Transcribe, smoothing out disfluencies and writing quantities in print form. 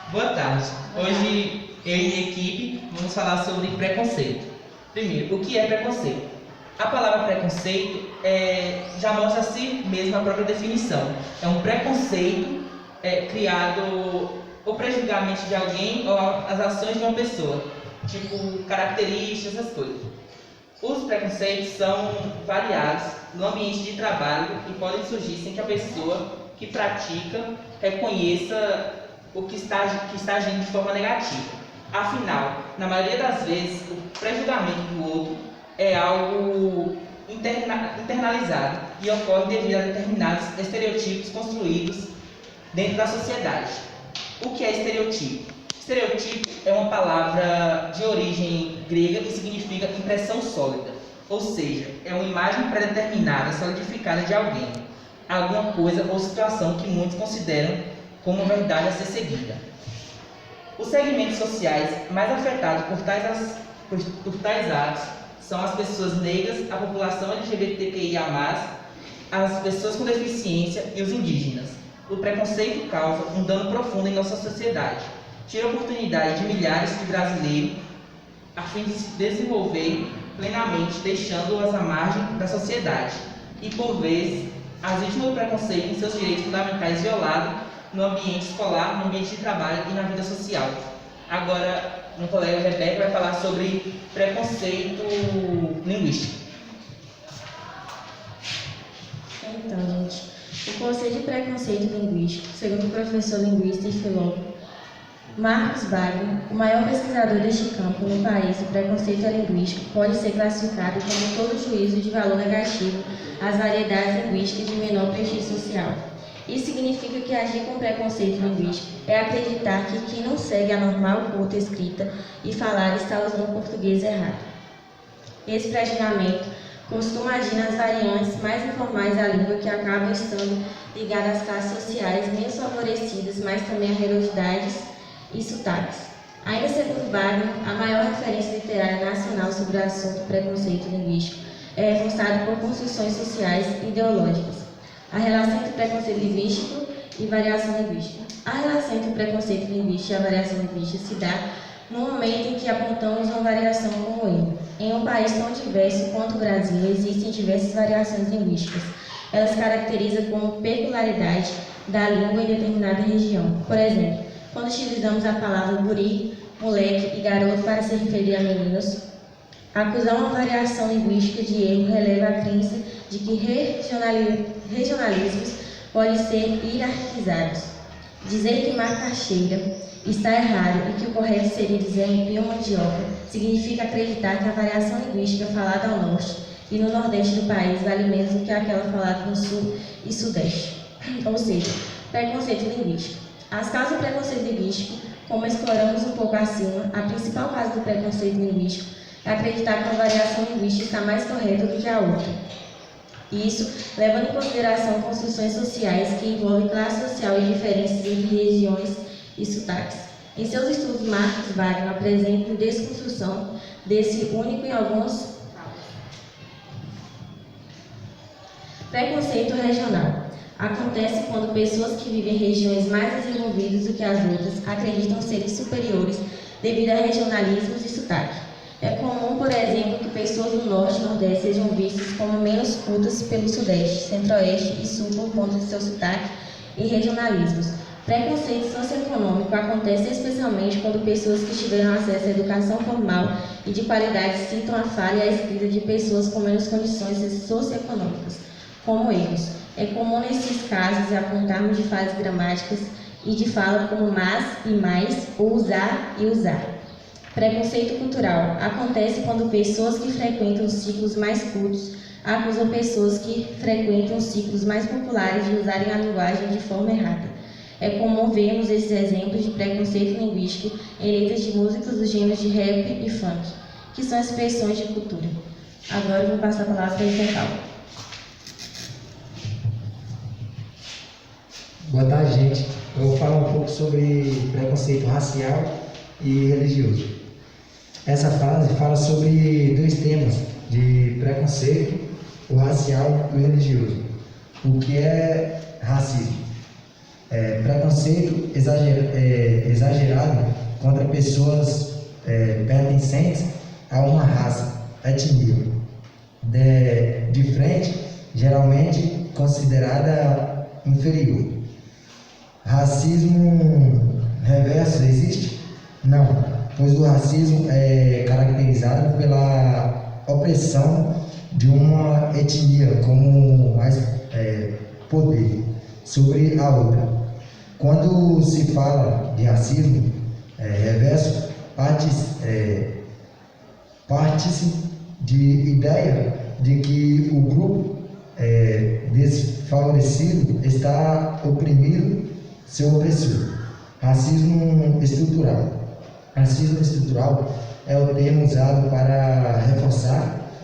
Boa tarde. Hoje eu e minha equipe vamos falar sobre preconceito. Primeiro, o que é preconceito? A palavra preconceito já mostra a si mesma a própria definição. É um preconceito criado ou prejudicamento de alguém ou as ações de uma pessoa, tipo características, essas coisas. Os preconceitos são variados no ambiente de trabalho e podem surgir sem que a pessoa que pratica reconheça o que está agindo de forma negativa. Afinal, na maioria das vezes, o prejudicamento do outro é algo internalizado e ocorre devido a determinados estereotipos construídos dentro da sociedade. O que é estereotipo? Estereotipo é uma palavra de origem grega que significa impressão sólida, ou seja, é uma imagem pré-determinada, solidificada de alguém, alguma coisa ou situação que muitos consideram como verdade a ser seguida. Os segmentos sociais mais afetados por tais atos são as pessoas negras, a população LGBTQIA+, as pessoas com deficiência e os indígenas. O preconceito causa um dano profundo em nossa sociedade, tira a oportunidade de milhares de brasileiros a fim de se desenvolver plenamente, deixando-as à margem da sociedade e, por vezes, as vítimas do preconceito em seus direitos fundamentais violados no ambiente escolar, no ambiente de trabalho e na vida social. Agora, meu colega Rebeca vai falar sobre preconceito linguístico. Então, gente, o conceito de preconceito linguístico, segundo o professor linguista e filósofo Marcos Wagner, o maior pesquisador deste campo no país, o preconceito linguístico pode ser classificado como todo juízo de valor negativo às variedades linguísticas de menor prestígio social. Isso significa que agir com preconceito linguístico é acreditar que quem não segue a normal curta escrita e falar está usando o português errado. Esse pré-julgamento costuma agir nas variantes mais informais da língua que acabam estando ligadas às classes sociais menos favorecidas, mas também a heredidades e sotaques. Ainda segundo Wagner, a maior referência literária nacional sobre o assunto preconceito linguístico é reforçado por construções sociais e ideológicas. A relação entre preconceito linguístico e variação linguística. A relação entre o preconceito linguístico e a variação linguística se dá no momento em que apontamos uma variação como erro. Em um país tão diverso quanto o Brasil, existem diversas variações linguísticas. Elas se caracterizam como peculiaridade da língua em determinada região. Por exemplo, quando utilizamos a palavra guri, moleque e garoto para se referir a meninos, acusar uma variação linguística de erro releva a crença de que regionalismos podem ser hierarquizados. Dizer que macaxeira está errado e que o correto seria dizer empim ou mandioca significa acreditar que a variação linguística falada ao norte e no nordeste do país vale menos do que aquela falada no sul e sudeste. Ou seja, preconceito linguístico. As causas do preconceito linguístico, como exploramos um pouco acima, a principal causa do preconceito linguístico é acreditar que uma variação linguística está mais correta do que a outra. Isso levando em consideração construções sociais que envolvem classe social e diferenças entre regiões e sotaques. Em seus estudos, Marcos Wagner apresenta a desconstrução desse único em alguns preconceito regional. Acontece quando pessoas que vivem em regiões mais desenvolvidas do que as outras acreditam serem superiores devido a regionalismos e sotaque. É comum, por exemplo, que pessoas do Norte e Nordeste sejam vistas como menos cultas pelo Sudeste, Centro-Oeste e Sul por conta de seu sotaque e regionalismos. Preconceito socioeconômico acontece especialmente quando pessoas que tiveram acesso à educação formal e de qualidade citam a falha e a escrita de pessoas com menos condições socioeconômicas, como erros. É comum nesses casos apontarmos de falhas gramáticas e de fala como mas e mais, ou usar e usar. Preconceito cultural acontece quando pessoas que frequentam ciclos mais cultos acusam pessoas que frequentam ciclos mais populares de usarem a linguagem de forma errada. É comum vermos esses exemplos de preconceito linguístico em letras de músicas dos gêneros de rap e funk, que são expressões de cultura. Agora eu vou passar a palavra para o Paulo. Boa tarde, gente. Eu vou falar um pouco sobre preconceito racial e religioso. Essa frase fala sobre dois temas de preconceito, o racial e o religioso. O que é racismo? Preconceito exagerado contra pessoas pertencentes a uma raça, etnia, de frente, geralmente considerada inferior. Racismo reverso existe? Não, pois o racismo é caracterizado pela opressão de uma etnia como mais poder sobre a outra. Quando se fala de racismo reverso, parte-se de ideia de que o grupo desfavorecido está oprimindo seu opressor. Racismo estrutural. Racismo estrutural é o termo usado para reforçar